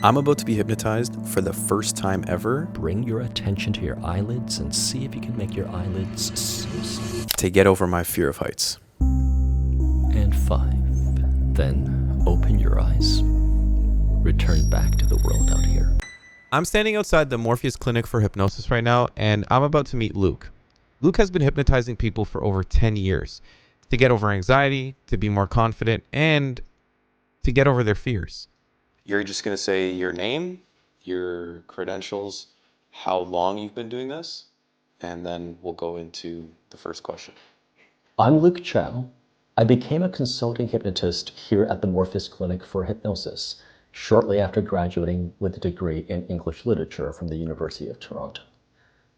I'm about to be hypnotized for the first time ever Bring your attention to your eyelids and see if you can make your eyelids so still. to get over my fear of heights. And 5. Then open your eyes. Return back to the world out here. I'm standing outside the Morpheus Clinic for hypnosis right now, and I'm about to meet Luke. Luke has been hypnotizing people for over 10 years to get over anxiety, to be more confident, and to get over their fears. You're just going to say your name, your credentials, how long you've been doing this, and then we'll go into the first question. I'm Luke Chao. I became a consulting hypnotist here at the Morpheus Clinic for hypnosis shortly after graduating with a degree in English literature from the University of Toronto.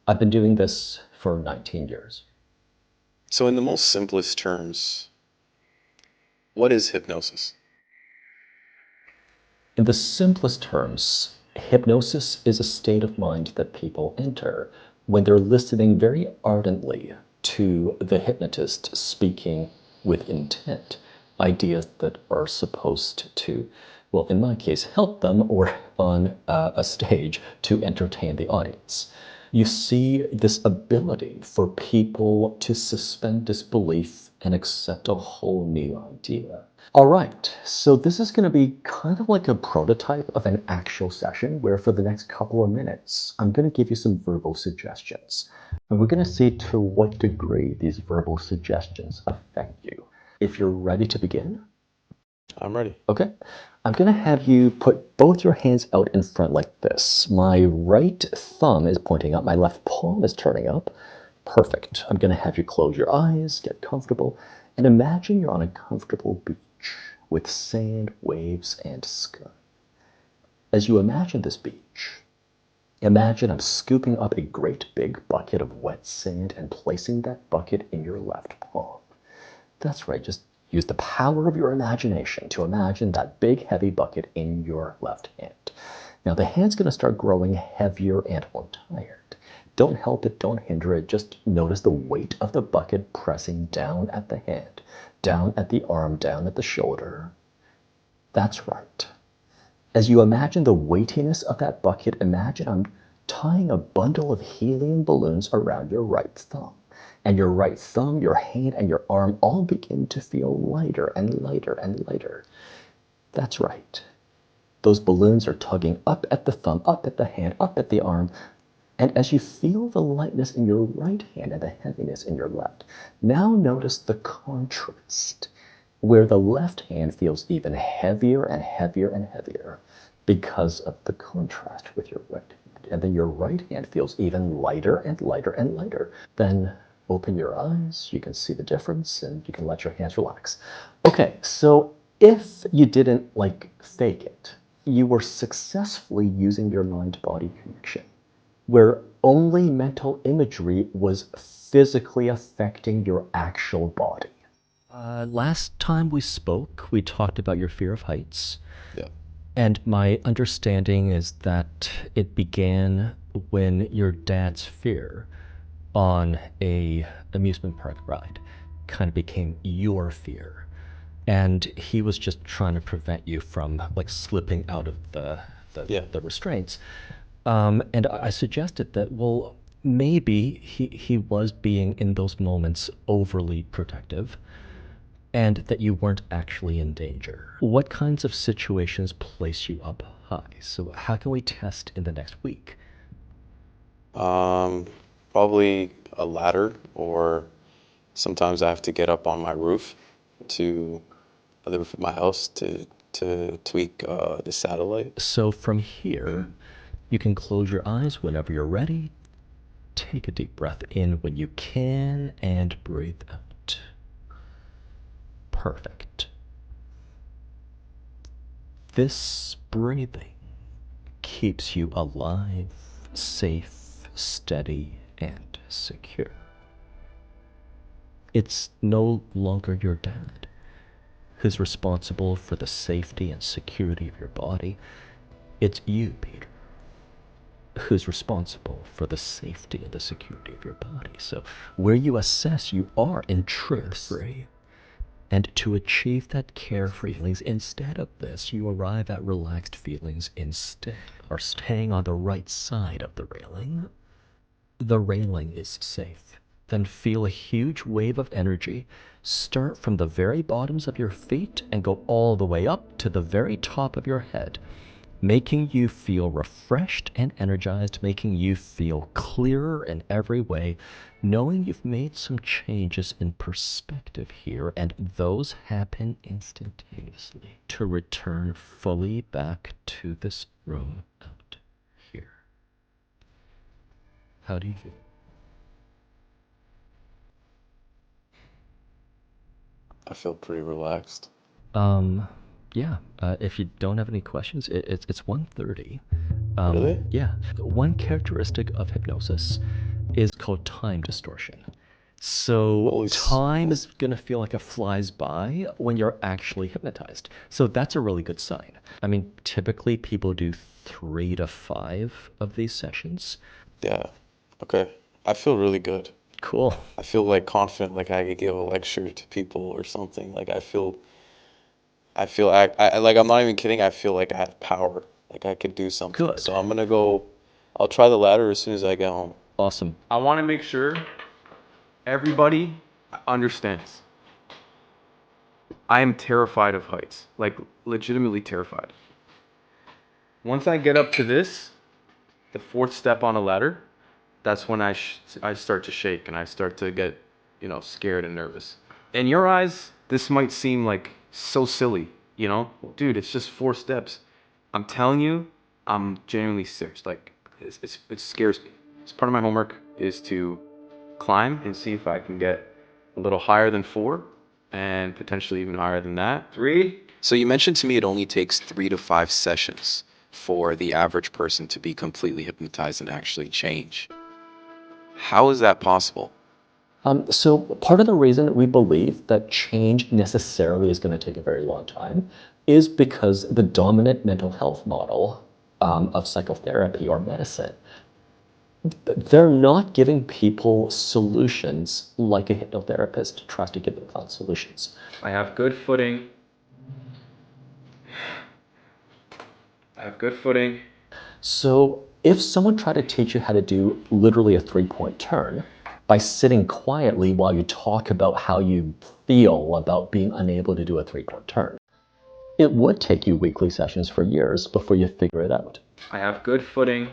I've been doing this for 19 years. So in the most simplest terms, what is hypnosis? In the simplest terms, hypnosis is a state of mind that people enter when they're listening very ardently to the hypnotist speaking with intent, ideas that are supposed to, well, in my case, help them, or on a stage to entertain the audience. You see this ability for people to suspend disbelief and accept a whole new idea. All right, so this is going to be kind of like a prototype of an actual session where for the next couple of minutes, I'm going to give you some verbal suggestions. And we're going to see to what degree these verbal suggestions affect you. If you're ready to begin. I'm ready. Okay, I'm going to have you put both your hands out in front like this. My right thumb is pointing up, my left palm is turning up. Perfect. I'm going to have you close your eyes, get comfortable, and imagine you're on a comfortable beach with sand, waves, and sky. As you imagine this beach, imagine I'm scooping up a great big bucket of wet sand and placing that bucket in your left palm. That's right, just use the power of your imagination to imagine that big heavy bucket in your left hand. Now the hand's going to start growing heavier and more tired. Don't help it, don't hinder it, just notice the weight of the bucket pressing down at the hand, down at the arm, down at the shoulder. That's right. As you imagine the weightiness of that bucket, imagine I'm tying a bundle of helium balloons around your right thumb. And your right thumb, your hand, and your arm all begin to feel lighter and lighter and lighter. That's right. Those balloons are tugging up at the thumb, up at the hand, up at the arm. And as you feel the lightness in your right hand and the heaviness in your left, now notice the contrast, where the left hand feels even heavier and heavier and heavier because of the contrast with your right hand. And then your right hand feels even lighter and lighter and lighter. Then open your eyes, you can see the difference, and you can let your hands relax. Okay, so if you didn't fake it, you were successfully using your mind-body connection, where only mental imagery was physically affecting your actual body. Last time we spoke, we talked about your fear of heights. Yeah. And my understanding is that it began when your dad's fear on a amusement park ride kind of became your fear. And he was just trying to prevent you from slipping out of the restraints. And I suggested that, well, maybe he was being, in those moments, overly protective, and that you weren't actually in danger. What kinds of situations place you up high? So how can we test in the next week? Probably a ladder, or sometimes I have to get up on my roof the roof of my house to tweak the satellite. So from here, you can close your eyes whenever you're ready. Take a deep breath in when you can and breathe out. Perfect. This breathing keeps you alive, safe, steady, and secure. It's no longer your dad who's responsible for the safety and security of your body. It's you, Peter, who's responsible for the safety and the security of your body. So where you assess, you are in truth free. And to achieve that carefree feelings, instead of this, you arrive at relaxed feelings instead. Are staying on the right side of the railing. The railing is safe. Then feel a huge wave of energy start from the very bottoms of your feet and go all the way up to the very top of your head, making you feel refreshed and energized, making you feel clearer in every way, knowing you've made some changes in perspective here, and those happen instantaneously to return fully back to this room out here. How do you feel? I feel pretty relaxed. Yeah. If you don't have any questions, it's 1:30. Really? Yeah. One characteristic of hypnosis is called time distortion. So Holy time is gonna feel like it flies by when you're actually hypnotized. So that's a really good sign. I mean, typically people do 3 to 5 of these sessions. Yeah. Okay. I feel really good. Cool. I feel like confident, like I could give a lecture to people or something. Like like I'm not even kidding. I feel like I have power. Like I could do something. Good. So I'm gonna go. I'll try the ladder as soon as I get home. Awesome. I want to make sure everybody understands. I am terrified of heights, like legitimately terrified. Once I get up to this, the 4th step on a ladder, that's when I start to shake and I start to get, scared and nervous. In your eyes, this might seem like so silly, Dude, it's just 4 steps. I'm telling you, I'm genuinely serious. Like, it scares me. It's part of my homework is to climb and see if I can get a little higher than 4 and potentially even higher than that. 3. So you mentioned to me it only takes 3 to 5 sessions for the average person to be completely hypnotized and actually change. How is that possible? So part of the reason we believe that change necessarily is going to take a very long time is because the dominant mental health model of psychotherapy or medicine, they're not giving people solutions like a hypnotherapist tries to give them solutions. I have good footing. I have good footing. So if someone tried to teach you how to do literally a 3-point turn by sitting quietly while you talk about how you feel about being unable to do a 3-point turn, it would take you weekly sessions for years before you figure it out. I have good footing.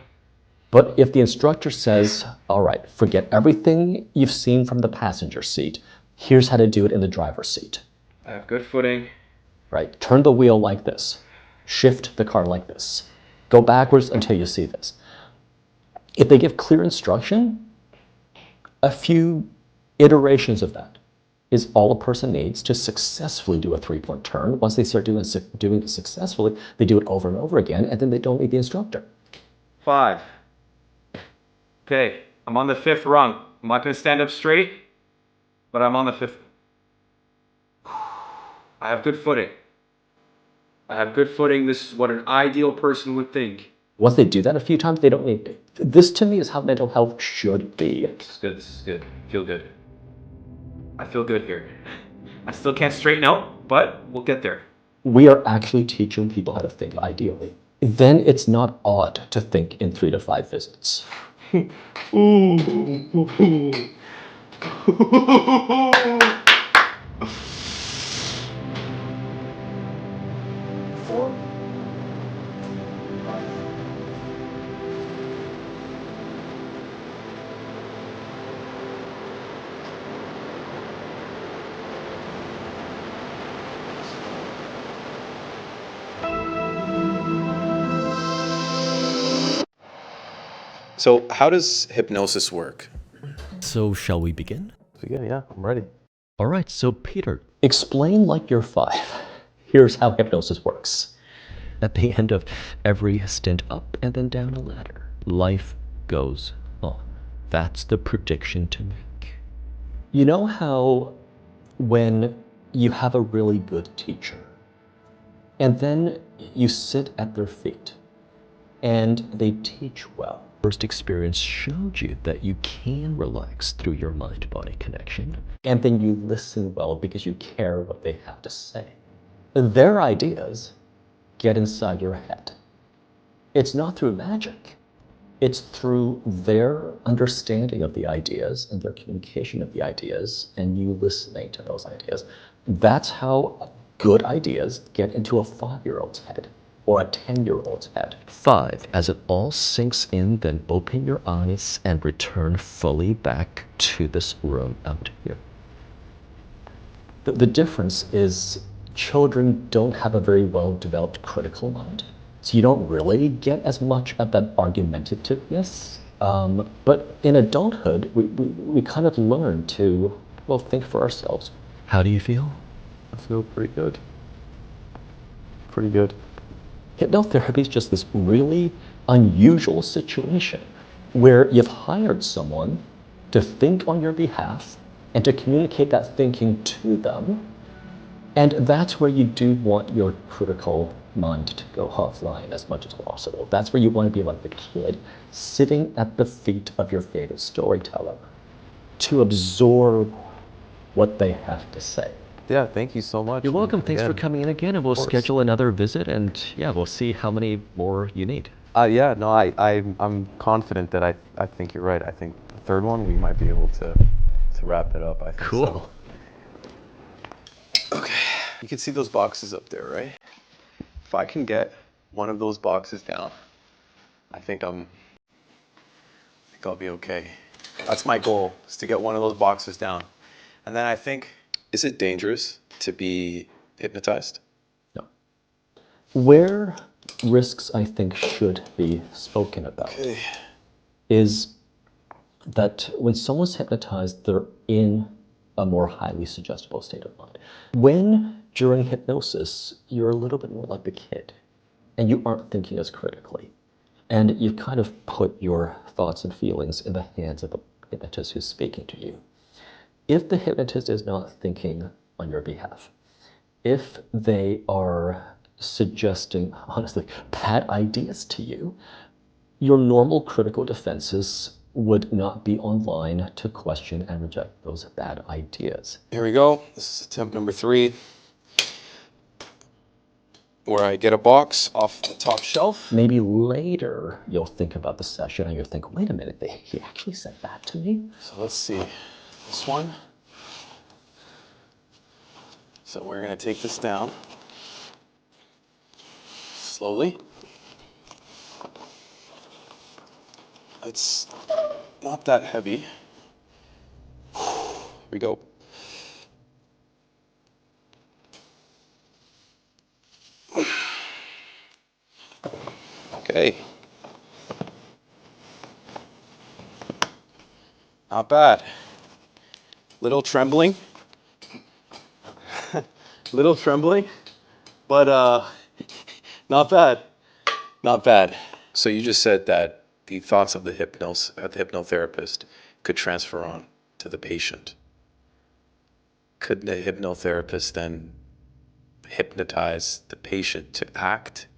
But if the instructor says, all right, forget everything you've seen from the passenger seat, here's how to do it in the driver's seat. I have good footing. Right? Turn the wheel like this. Shift the car like this. Go backwards until you see this. If they give clear instruction, a few iterations of that is all a person needs to successfully do a 3-point turn. Once they start doing it successfully, they do it over and over again, and then they don't need the instructor. 5. Okay, I'm on the 5th rung. I'm not going to stand up straight, but I'm on the 5th. I have good footing. I have good footing. This is what an ideal person would think. Once they do that a few times, they don't need it. This to me is how mental health should be. This is good. This is good. Feel good. I feel good here. I still can't straighten out, but we'll get there. We are actually teaching people how to think ideally. Then it's not odd to think in 3 to 5 visits. So how does hypnosis work? So shall we begin? Yeah, I'm ready. All right, so Peter, explain like you're 5. Here's how hypnosis works. At the end of every stint up and then down a ladder, life goes on. That's the prediction to make. You know how when you have a really good teacher, and then you sit at their feet, and they teach well, first experience showed you that you can relax through your mind-body connection. And then you listen well because you care what they have to say. Their ideas get inside your head. It's not through magic. It's through their understanding of the ideas and their communication of the ideas and you listening to those ideas. That's how good ideas get into a 5-year-old's head or a 10-year-old's head. 5, as it all sinks in, then open your eyes and return fully back to this room out here. The difference is children don't have a very well-developed critical mind. So you don't really get as much of that argumentativeness. But in adulthood, we kind of learn to, well, think for ourselves. How do you feel? I feel pretty good. Pretty good. Hypnotherapy is just this really unusual situation where you've hired someone to think on your behalf and to communicate that thinking to them. And that's where you do want your critical mind to go offline as much as possible. That's where you want to be like the kid sitting at the feet of your favorite storyteller to absorb what they have to say. Yeah, thank you so much. You're welcome. Thanks for coming in again, and we'll schedule another visit, and yeah, we'll see how many more you need. Yeah, no, I'm confident that I think you're right. I think the third one we might be able to wrap it up. I think Cool. So. Okay, you can see those boxes up there, right? If I can get one of those boxes down, I think I'll be okay. That's my goal, is to get one of those boxes down. And then I think, is it dangerous to be hypnotized? No. Where risks, I think, should be spoken about is that when someone's hypnotized, they're in a more highly suggestible state of mind. When, during hypnosis, you're a little bit more like a kid, and you aren't thinking as critically, and you've kind of put your thoughts and feelings in the hands of the hypnotist who's speaking to you. If the hypnotist is not thinking on your behalf, if they are suggesting, honestly, bad ideas to you, your normal critical defenses would not be online to question and reject those bad ideas. Here we go. This is attempt number 3, where I get a box off the top shelf. Maybe later you'll think about the session and you'll think, wait a minute, he actually said that to me? So let's see. This one. So we're going to take this down slowly. It's not that heavy. Here we go. Okay. Not bad. Little trembling. Little trembling, but not bad. Not bad. So you just said that the thoughts of the hypnotherapist could transfer on to the patient. Could the hypnotherapist then hypnotize the patient to act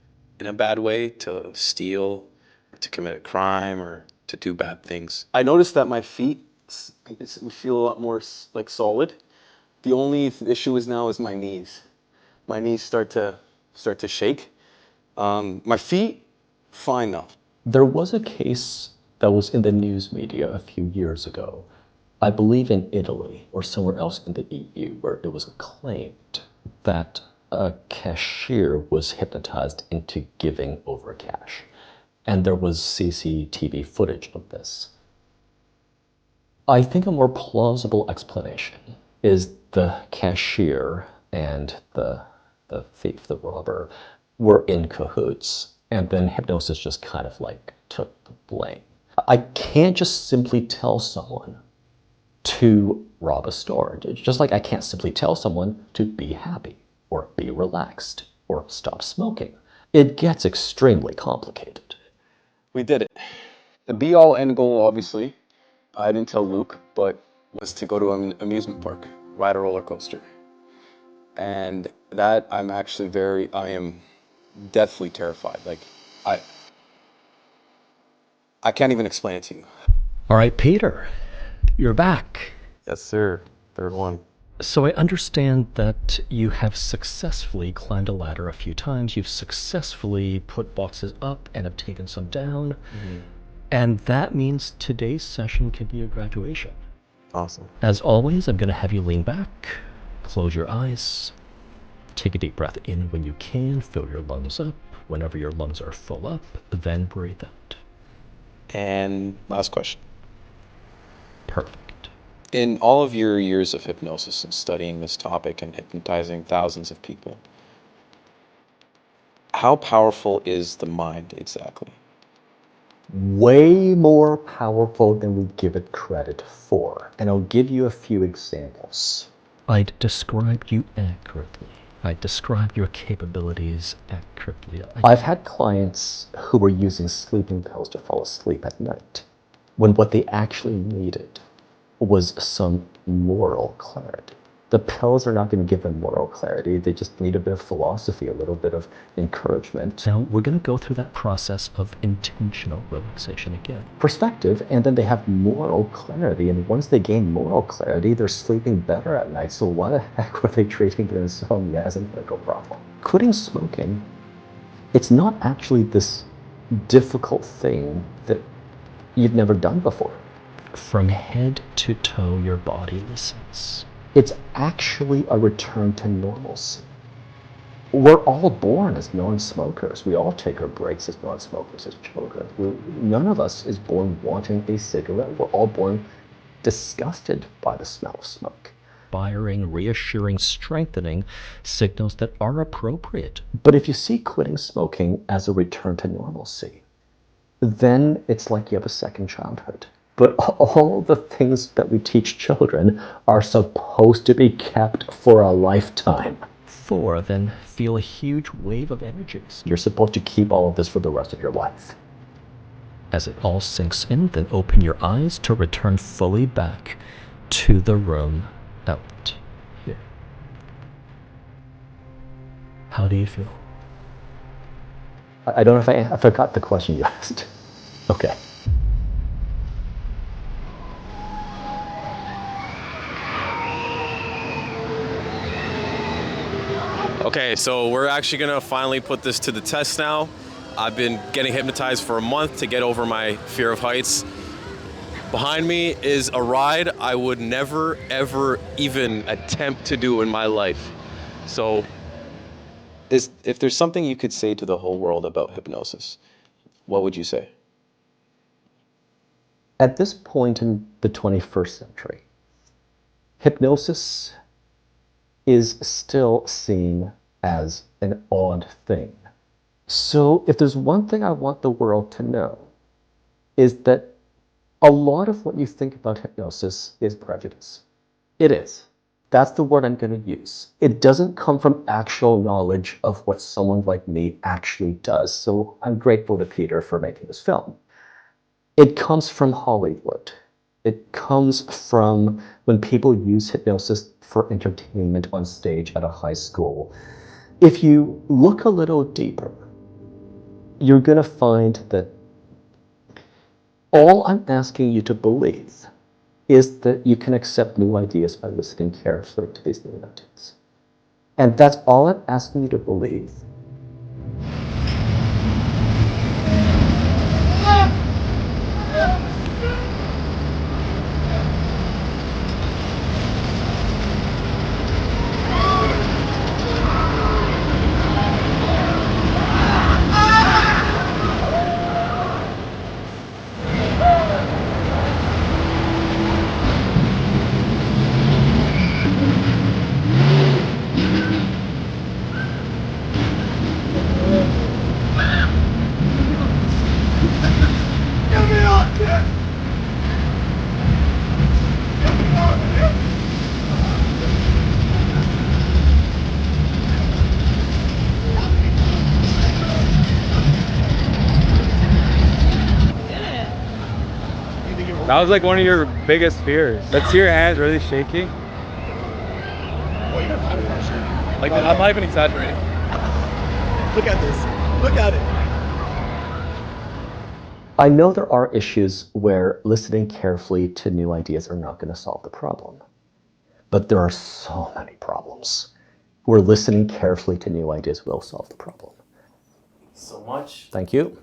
in a bad way, to steal, to commit a crime, or to do bad things? I noticed that my feet feel a lot more like solid. The only issue is now is my knees. My knees start to shake. My feet, fine though. There was a case that was in the news media a few years ago, I believe in Italy or somewhere else in the EU, where it was claimed that a cashier was hypnotized into giving over cash. And there was CCTV footage of this. I think a more plausible explanation is the cashier and the thief, the robber, were in cahoots, and then hypnosis just kind of like took the blame. I can't just simply tell someone to rob a store, just like I can't simply tell someone to be happy or be relaxed or stop smoking. It gets extremely complicated. We did it. The be-all, end-goal, obviously, I didn't tell Luke, but was to go to an amusement park, ride a roller coaster. And that I am deathly terrified. Like, I I can't even explain it to you. All right, Peter, you're back. Yes, sir. Third one. So I understand that you have successfully climbed a ladder a few times. You've successfully put boxes up and have taken some down. And that means today's session could be your graduation. Awesome. As always, I'm going to have you lean back, close your eyes, take a deep breath in when you can, fill your lungs up. Whenever your lungs are full up, then breathe out. And last question. Perfect. In all of your years of hypnosis and studying this topic and hypnotizing thousands of people, how powerful is the mind exactly? Way more powerful than we give it credit for. And I'll give you a few examples. I'd describe you accurately. I'd describe your capabilities accurately. I've had clients who were using sleeping pills to fall asleep at night, when what they actually needed was some moral clarity. The pills are not going to give them moral clarity. They just need a bit of philosophy, a little bit of encouragement. Now, we're going to go through that process of intentional relaxation again. Perspective, and then they have moral clarity. And once they gain moral clarity, they're sleeping better at night. So why the heck were they treating their insomnia as a medical problem? Quitting smoking, it's not actually this difficult thing that you've never done before. From head to toe, your body listens. It's actually a return to normalcy. We're all born as non-smokers. We all take our breaks as non-smokers as children. None of us is born wanting a cigarette. We're all born disgusted by the smell of smoke. Inspiring, reassuring, strengthening signals that are appropriate. But if you see quitting smoking as a return to normalcy, then it's like you have a second childhood. But all the things that we teach children are supposed to be kept for a lifetime. 4, then feel a huge wave of energies. You're supposed to keep all of this for the rest of your life. As it all sinks in, then open your eyes to return fully back to the room out here. How do you feel? I don't know if I forgot the question you asked. Okay. Okay, so we're actually gonna finally put this to the test now. I've been getting hypnotized for a month to get over my fear of heights. Behind me is a ride I would never, ever even attempt to do in my life. So, if there's something you could say to the whole world about hypnosis, what would you say? At this point in the 21st century, hypnosis is still seen as an odd thing. So if there's one thing I want the world to know, is that a lot of what you think about hypnosis is prejudice. It is. That's the word I'm going to use. It doesn't come from actual knowledge of what someone like me actually does. So I'm grateful to Peter for making this film. It comes from Hollywood. It comes from when people use hypnosis for entertainment on stage at a high school. If you look a little deeper, you're going to find that all I'm asking you to believe is that you can accept new ideas by listening carefully to these new ideas. And that's all I'm asking you to believe. That was like one of your biggest fears. Let's see your hands really shaking. Like, I'm not even exaggerating. Look at this. Look at it. I know there are issues where listening carefully to new ideas are not going to solve the problem. But there are so many problems where listening carefully to new ideas will solve the problem. So much. Thank you.